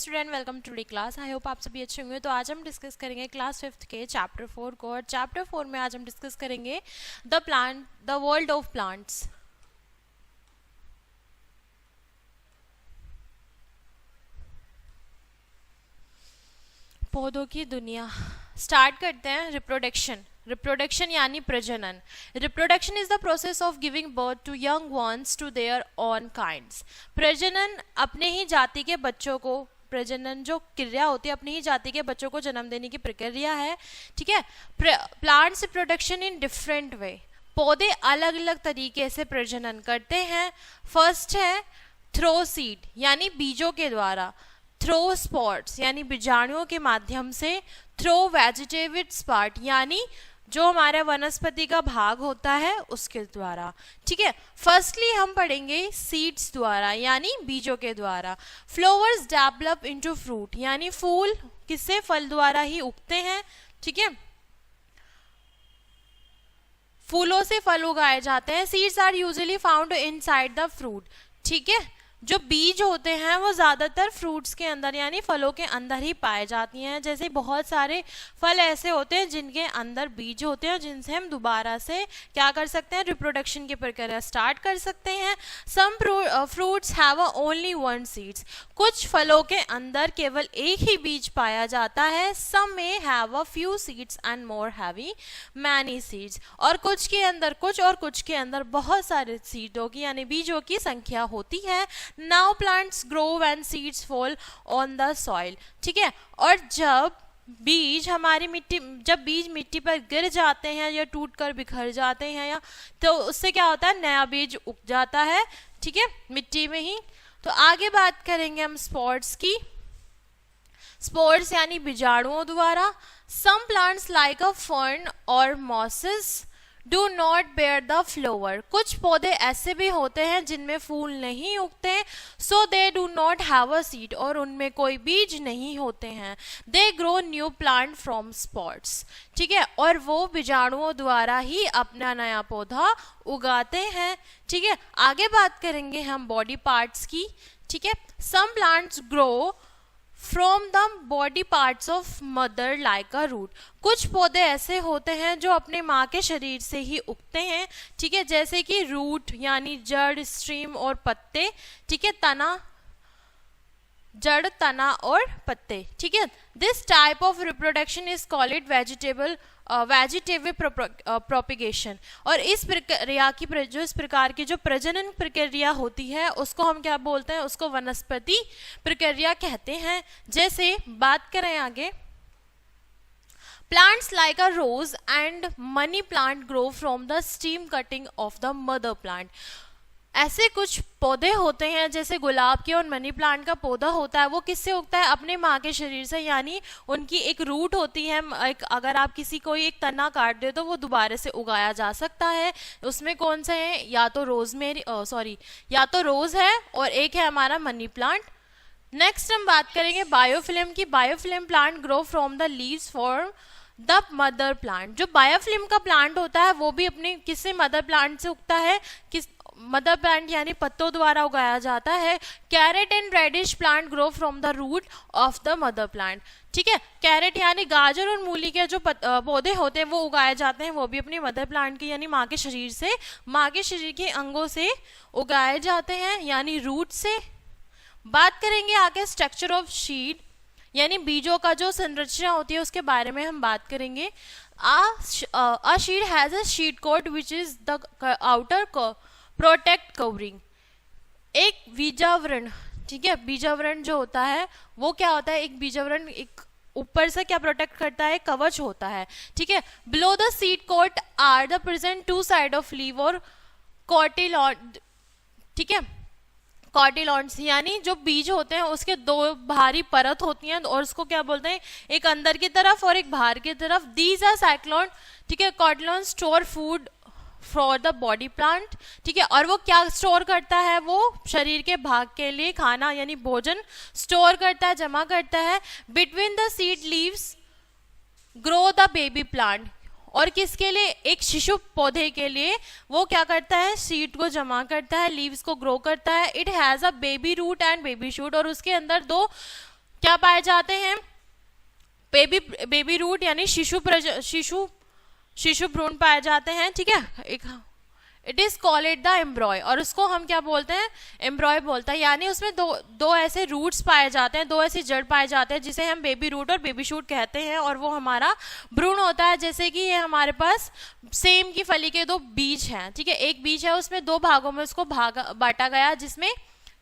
Student, welcome to the class. I hope आप सभी अच्छे होंगे। तो आज हम डिस्कस करेंगे क्लास 5th के चैप्टर 4 को, और चैप्टर 4 में आज हम डिस्कस करेंगे द वर्ल्ड ऑफ प्लांट्स। पौधों की दुनिया। स्टार्ट करते हैं। रिप्रोडक्शन यानी प्रजनन। Reproduction is the process of giving birth to young ones to their own kinds. प्रजनन अपने ही जाति के बच्चों को, प्रजनन जो क्रिया होती है अपनी ही जाति के बच्चों को जन्म देने की प्रक्रिया है। ठीक है। Plants reproduction in different way. पौधे अलग अलग तरीके से प्रजनन करते हैं। फर्स्ट है थ्रो सीड यानी बीजों के द्वारा, थ्रो स्पॉट्स यानी बीजाणुओं के माध्यम से, थ्रो वेजिटेटिव पार्ट यानी जो हमारे वनस्पति का भाग होता है उसके द्वारा। ठीक है। फर्स्टली हम पढ़ेंगे सीड्स द्वारा यानी बीजों के द्वारा। फ्लावर्स डेवलप इनटू फ्रूट यानी फूल किससे, फल द्वारा ही उगते हैं। ठीक है। फूलों से फल उगाए जाते हैं। Seeds are usually found inside the fruit. ठीक है। जो बीज होते हैं वो ज़्यादातर फ्रूट्स के अंदर यानी फलों के अंदर ही पाए जाती हैं। जैसे बहुत सारे फल ऐसे होते हैं जिनके अंदर बीज होते हैं, जिनसे हम दोबारा से क्या कर सकते हैं, रिप्रोडक्शन की प्रक्रिया स्टार्ट कर सकते हैं। Some fruits have only one seeds. कुछ फलों के अंदर केवल एक ही बीज पाया जाता है। सम में have a few seeds and more heavy many seeds. और कुछ के अंदर कुछ और कुछ के अंदर बहुत सारे सीडों की यानी बीजों की संख्या होती है। Now plants grow when seeds fall on the soil। ठीक है। और जब बीज मिट्टी पर गिर जाते हैं या टूट कर बिखर जाते हैं, या तो उससे क्या होता है, नया बीज उग जाता है। ठीक है, मिट्टी में ही। तो आगे बात करेंगे हम स्पॉर्स की। स्पोर्स यानी बीजाणुओं द्वारा। Some plants like a fern और mosses do not bear the flower. कुछ पौधे ऐसे भी होते हैं जिनमें फूल नहीं उगते, so they do not have a seed, और उनमें कोई बीज नहीं होते हैं। They grow new plant from spots. ठीक है। और वो बीजाणुओं द्वारा ही अपना नया पौधा उगाते हैं। ठीक है। आगे बात करेंगे हम बॉडी पार्ट्स की। ठीक है। Some plants grow from the body parts of mother like a root. कुछ पौधे ऐसे होते हैं जो अपने माँ के शरीर से ही उगते हैं। ठीक है। जैसे कि रूट यानी जड़, स्ट्रीम और पत्ते। ठीक है। जड़, तना और पत्ते। ठीक है। This type of reproduction is called vegetative propagation. और इस प्रक्रिया की इस प्रकार की जो प्रजनन प्रक्रिया होती है उसको हम क्या बोलते हैं, उसको वनस्पति प्रक्रिया कहते हैं। जैसे बात करें आगे, plants like a rose and money plant grow from the stem cutting of the mother plant. ऐसे कुछ पौधे होते हैं जैसे गुलाब के और मनी प्लांट का पौधा होता है, वो किससे उगता है, अपने माँ के शरीर से, यानी उनकी एक रूट होती है। अगर आप किसी को एक तना काट दे तो वो दोबारा से उगाया जा सकता है। उसमें कौन से हैं, या तो रोज है और एक है हमारा मनी प्लांट। नेक्स्ट हम बात करेंगे बायोफिल्म की। Biofilm plant grow from the leaves for the mother plant. जो बायोफिल्म का प्लांट होता है वो भी अपने किससे, मदर प्लांट से उगता है। मदर प्लांट यानी पत्तों द्वारा उगाया जाता है। Carrot and radish plant grow from the root of the mother plant. ठीक है। कैरेट यानी गाजर और मूली के जो पौधे होते हैं वो उगाए जाते हैं, वो भी अपनी मदर प्लांट की यानी माँ के शरीर से, माँ के शरीर के अंगों से उगाए जाते हैं यानी रूट से। बात करेंगे आगे स्ट्रक्चर ऑफ सीड यानी बीजों का जो संरचना होती है उसके बारे में हम बात करेंगे। A seed has a seed coat which is the outer protect covering. एक बीजावरण। ठीक है। बीजावरण जो होता है वो क्या होता है, एक बीजावरण एक ऊपर से क्या प्रोटेक्ट करता है, कवच होता है। ठीक है। Below the seed coat are the present two side of leave और कॉटिलॉन। ठीक है। कॉटिलॉन्स यानी जो बीज होते हैं उसके दो बाहरी परत होती हैं और उसको क्या बोलते हैं, एक अंदर की तरफ और एक बाहर की तरफ। These are cyclone. ठीक है। Cotyledon store food for the body plant. ठीक है। और वो क्या स्टोर करता है, वो शरीर के भाग के लिए खाना यानी भोजन स्टोर करता है, जमा करता है। Between the seed leaves grow the baby plant. और किसके लिए, एक शिशु पौधे के लिए वो क्या करता है, सीड को जमा करता है, लीव्स को ग्रो करता है। It has a baby root and baby shoot. और उसके अंदर दो क्या पाए जाते हैं, बेबी रूट यानी शिशु भ्रूण पाए जाते हैं, ठीक है। एक it is called it the एम्ब्रॉय, और उसको हम क्या बोलते हैं, एम्ब्रॉय बोलते हैं। यानी उसमें दो ऐसे रूट्स पाए जाते हैं, दो ऐसी जड़ पाए जाते हैं जिसे हम बेबी रूट और बेबी शूट कहते हैं, और वो हमारा भ्रूण होता है। जैसे कि ये हमारे पास सेम की फली के दो बीज हैं, ठीक है। एक बीज है, उसमें दो भागों में उसको बांटा गया, जिसमें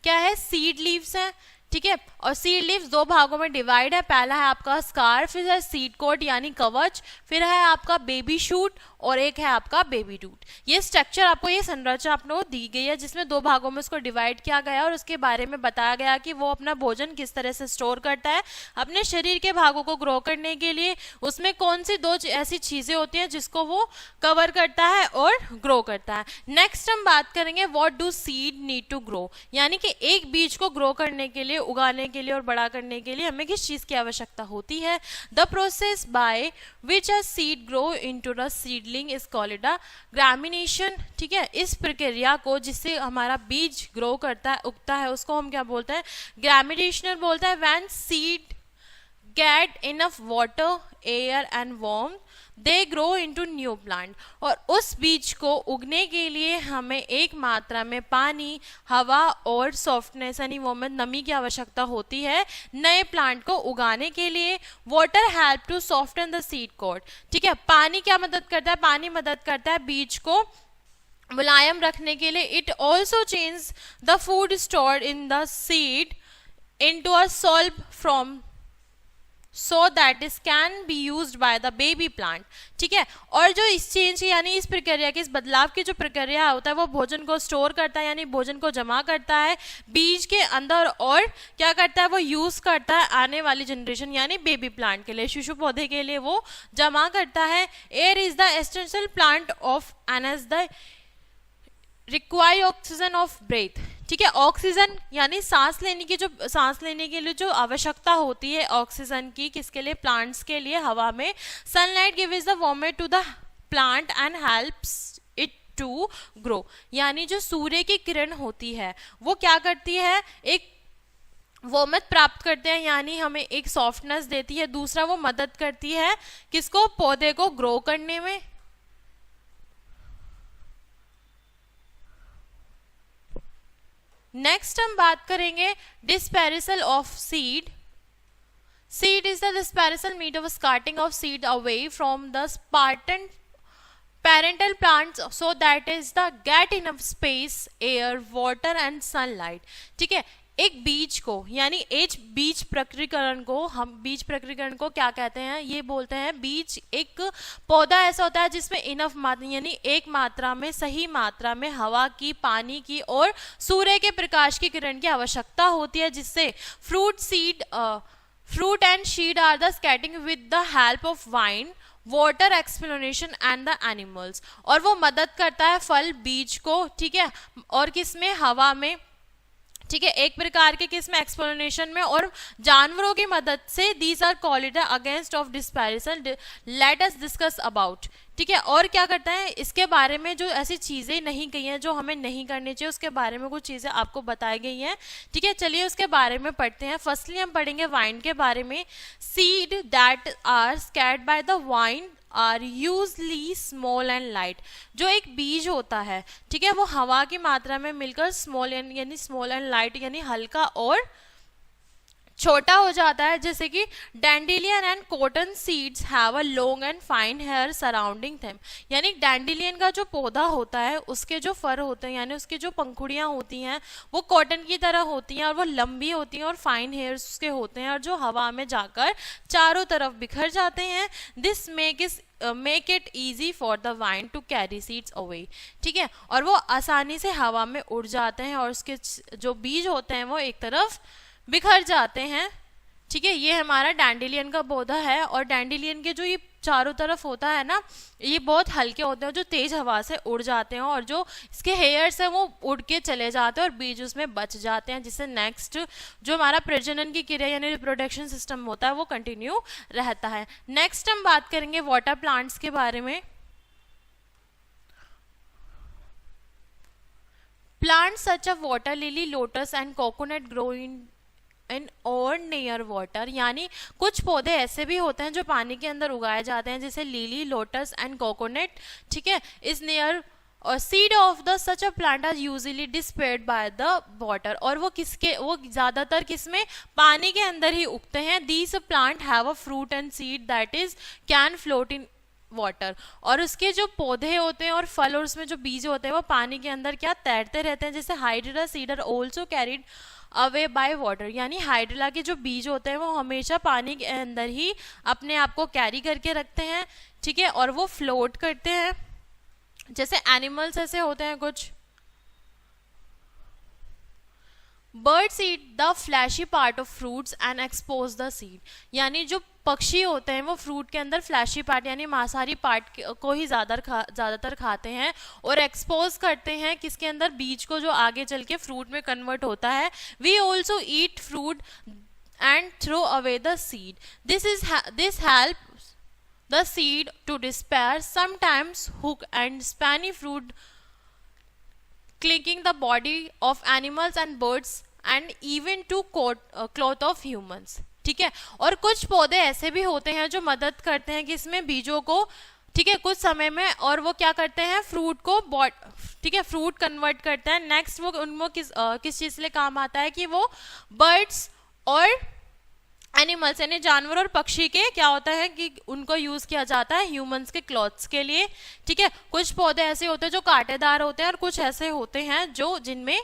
क्या है, सीड लीव्स हैं, ठीक है। और सीड लीव्स दो भागों में डिवाइड है। पहला है आपका स्कार, फिर है सीड कोट यानी कवच, फिर है आपका बेबी शूट, और एक है आपका बेबी रूट। ये स्ट्रक्चर आपको, ये संरचना आपको दी गई है, जिसमें दो भागों में उसको डिवाइड किया गया और उसके बारे में बताया गया कि वो अपना भोजन किस तरह से स्टोर करता है अपने शरीर के भागों को ग्रो करने के लिए। उसमें कौन सी दो ऐसी चीजें होती हैं जिसको वो कवर करता है और ग्रो करता है। नेक्स्ट हम बात करेंगे what do seed need to grow, यानी कि एक बीज को ग्रो करने के लिए, उगाने के लिए और बड़ा करने के लिए हमें किस चीज की आवश्यकता होती है। The process by which a seed grow into the seedling is called a germination, ठीक है। इस प्रक्रिया को जिससे हमारा बीज ग्रो करता है, उगता है, उसको हम क्या बोलते हैं, ग्रामिनेशन बोलते हैं। When seed get enough water, air and warmth, they grow into new plant। और उस बीज को उगने के लिए हमें एक मात्रा में पानी, हवा और सॉफ्टनेस यानी वार्मथ, नमी की आवश्यकता होती है नए प्लांट को उगाने के लिए। Water help to soften the seed coat, ठीक है। पानी क्या मदद करता है, पानी मदद करता है बीज को मुलायम रखने के लिए। It also change the food stored in the seed into a solve from so that it can be used by the baby plant, ठीक है। और जो इस चेंज यानी इस प्रक्रिया की, इस बदलाव की जो प्रक्रिया होता है, वो भोजन को स्टोर करता है यानी भोजन को जमा करता है बीज के अंदर, और क्या करता है, वो यूज करता है आने वाली जनरेशन यानी बेबी प्लांट के लिए, शिशु पौधे के लिए वो जमा करता है। Air is the essential plant of anus the require oxygen of breath, ठीक है। ऑक्सीजन यानी सांस लेने के लिए जो आवश्यकता होती है ऑक्सीजन की, किसके लिए, प्लांट्स के लिए, हवा में। Sunlight gives the warmth to the plant and helps it to grow, यानी जो सूर्य की किरण होती है वो क्या करती है, एक वार्मथ प्राप्त करते हैं यानी हमें एक सॉफ्टनेस देती है। दूसरा, वो मदद करती है किसको, पौधे को ग्रो करने में। नेक्स्ट हम बात करेंगे dispersal of seed. Seed is the dispersal meet of scattering of seed away from the spartan parental plants so that is the get enough space, air, water and sunlight, ठीक है। एक बीज को यानी बीज प्रक्रिकरण को क्या कहते हैं, ये बोलते हैं बीज एक पौधा ऐसा होता है जिसमें इनफ मात्रा यानी एक मात्रा में, सही मात्रा में हवा की, पानी की और सूर्य के प्रकाश की किरण की आवश्यकता होती है, जिससे fruit and seed are the scattering with the help of wind, water exploration and the animals, और वो मदद करता है फल बीज को, ठीक है, और किसमें, हवा में, ठीक है, एक प्रकार के किसमें, एक्सप्लोरेशन में, और जानवरों की मदद से। These are called against of dispersal, let us discuss about, ठीक है। और क्या करता है, इसके बारे में जो ऐसी चीजें नहीं कही हैं जो हमें नहीं करनी चाहिए, उसके बारे में कुछ चीजें आपको बताई गई हैं, ठीक है। चलिए उसके बारे में पढ़ते हैं। फर्स्टली हम पढ़ेंगे वाइन के बारे में। Seed that are scattered by the wind are usually small and light. जो एक बीज होता है, ठीक है, वो हवा की मात्रा में मिलकर स्मॉल एंड लाइट यानी हल्का और छोटा हो जाता है। जैसे कि dandelion and cotton seeds have a long and fine hair surrounding them, यानी डैंडिलियन का जो पौधा होता है उसके जो फर होते हैं यानी उसकी जो पंखुड़ियां होती हैं वो कॉटन की तरह होती हैं और वो लंबी होती हैं और फाइन हेयर्स उसके होते हैं और जो हवा में जाकर चारों तरफ बिखर जाते हैं। This make it easy for the wind to carry seeds away, ठीक है, और वो आसानी से हवा में उड़ जाते हैं और उसके जो बीज होते हैं वो एक तरफ बिखर जाते हैं, ठीक है। ये हमारा डैंडिलियन का पौधा है और डैंडिलियन के जो ये चारों तरफ होता है ना, ये बहुत हल्के होते हैं जो तेज हवा से उड़ जाते हैं और जो इसके हेयर्स हैं वो उड़ के चले जाते हैं और बीज उसमें बच जाते हैं, जिससे नेक्स्ट जो हमारा प्रजनन की क्रिया यानी रिप्रोडक्शन सिस्टम होता है वो कंटिन्यू रहता है। नेक्स्ट हम बात करेंगे वाटर प्लांट्स के बारे में। Plants such a water lily, lotus and coconut grow in in और नियर वाटर, यानी कुछ पौधे ऐसे भी होते हैं जो पानी के अंदर उगाए जाते हैं, जैसे लिली, लोटस एंड कोकोनट, ठीक है, इज नियर और seed of the such a plant are usually dispersed by the water, और वो ज्यादातर किसमें, पानी के अंदर ही उगते हैं। These plant have a fruit and seed that is can float in water, और उसके जो पौधे होते हैं और फल और उसमें जो बीज होते हैं वो पानी के अंदर क्या, तैरते रहते हैं। जैसे hydra seed are also carried away by water, यानी हाइड्रा के जो बीज होते हैं वो हमेशा पानी के अंदर ही अपने आप को कैरी करके रखते हैं, ठीक है, और वो फ्लोट करते हैं। जैसे एनिमल्स ऐसे होते हैं कुछ, birds eat the fleshy part of fruits and expose the seed, यानी जो पक्षी होते हैं वो फ्रूट के अंदर फ्लैशी पार्ट यानी मांसाहारी पार्ट को ही ज़्यादातर खाते हैं और एक्सपोज करते हैं किसके अंदर, बीज को, जो आगे चल के फ्रूट में कन्वर्ट होता है। We also eat fruit and throw away the seed, this help the seed to disappear, sometimes hook and spiny fruit clicking the body of animals and birds and even to cloth of humans, ठीक है। और कुछ पौधे ऐसे भी होते हैं जो मदद करते हैं कि इसमें बीजों को, ठीक है, कुछ समय में, और वो क्या करते हैं, फ्रूट को ठीक है, फ्रूट कन्वर्ट करते हैं। नेक्स्ट वो उनको किस चीज के लिए काम आता है कि वो बर्ड्स और एनिमल्स यानी जानवर और पक्षी के क्या होता है कि उनको यूज किया जाता है ह्यूमंस के क्लॉथ्स के लिए, ठीक है। कुछ पौधे ऐसे होते हैं जो कांटेदार होते हैं और कुछ ऐसे होते हैं जो जिनमें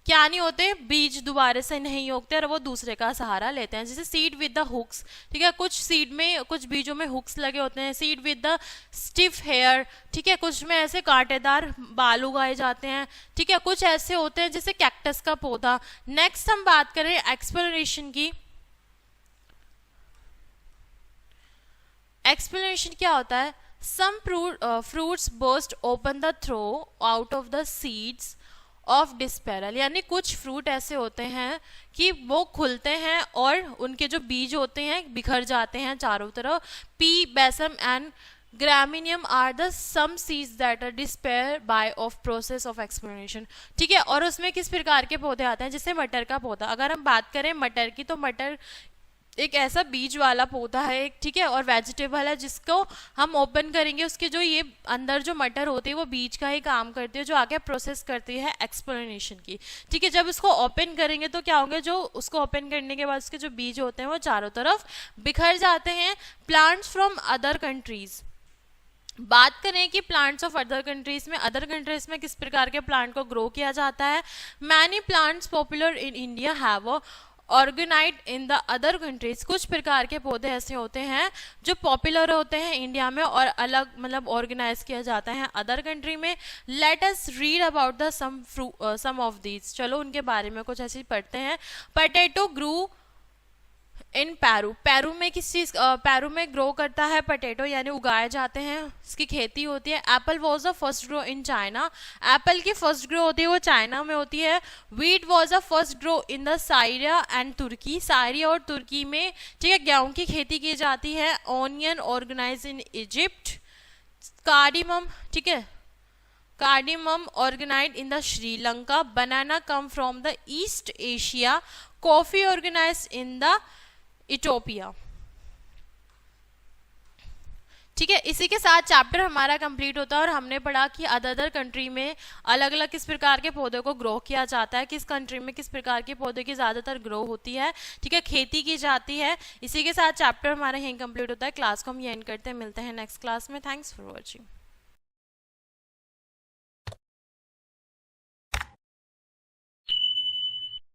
क्या नहीं होते, बीज दोबारा से नहीं उगते और वो दूसरे का सहारा लेते हैं। जैसे सीड विद द हुक्स, ठीक है, कुछ सीड में, कुछ बीजों में हुक्स लगे होते हैं। Seed with the stiff hair, ठीक है, कुछ में ऐसे कांटेदार बाल उगाए जाते हैं, ठीक है। कुछ ऐसे होते हैं जैसे कैक्टस का पौधा। नेक्स्ट हम बात करें एक्सप्लेनेशन की। एक्सप्लेनेशन क्या होता है, some fruits burst open the throw out of the seeds of dispersal, यानी कुछ फ्रूट ऐसे होते हैं कि वो खुलते हैं और उनके जो बीज होते हैं बिखर जाते हैं चारों तरफ। Pea, balsam and geranium are the some seeds that are dispersed by of process of explanation, ठीक है। और उसमें किस प्रकार के पौधे आते हैं, जैसे मटर का पौधा, अगर हम बात करें मटर की, तो मटर एक ऐसा बीज वाला पौधा है एक, ठीक है, और वेजिटेबल है जिसको हम ओपन करेंगे, उसके जो ये अंदर जो मटर होती है वो बीज का ही काम करती है, जो आगे प्रोसेस करती है एक्सप्लेनेशन की, ठीक है। जब उसको ओपन करेंगे तो क्या होंगे, जो उसको ओपन करने के बाद उसके जो बीज होते हैं वो चारों तरफ बिखर जाते हैं। प्लांट्स फ्रॉम अदर कंट्रीज, बात करें कि प्लांट्स ऑफ अदर कंट्रीज में किस प्रकार के प्लांट को ग्रो किया जाता है। Many plants popular in India have organize in the other countries, कुछ प्रकार के पौधे ऐसे होते हैं जो पॉपुलर होते हैं इंडिया में और अलग मतलब ऑर्गेनाइज किया जाता है अदर कंट्री में। Let us read about the some of these, चलो उनके बारे में कुछ ऐसे पढ़ते हैं। Potato grew in Peru, Peru में किस चीज, पेरू में ग्रो करता है पोटैटो यानी उगाए जाते हैं, इसकी खेती होती है। Apple was the first grow in China, apple की फर्स्ट ग्रो होती है वो चाइना में होती है। Wheat was the first grow in the Syria and Turkey, Syria और तुर्की में, ठीक है, गेहूं की खेती की जाती है। Onion organize in Egypt. Cardamom, ठीक है, cardamom organize in the Sri Lanka. Banana come from the East Asia. Coffee organize in the Ethiopia, ठीक है। इसी के साथ चैप्टर हमारा कंप्लीट होता है और हमने पढ़ा कि अदर कंट्री में अलग अलग किस प्रकार के पौधों को ग्रो किया जाता है, किस कंट्री में किस प्रकार के पौधे की ज़्यादातर ग्रो होती है, ठीक है, खेती की जाती है। इसी के साथ चैप्टर हमारा यहीं कंप्लीट होता है। क्लास को हम यहीं एंड करते हैं, मिलते हैं नेक्स्ट क्लास में। Thanks for watching.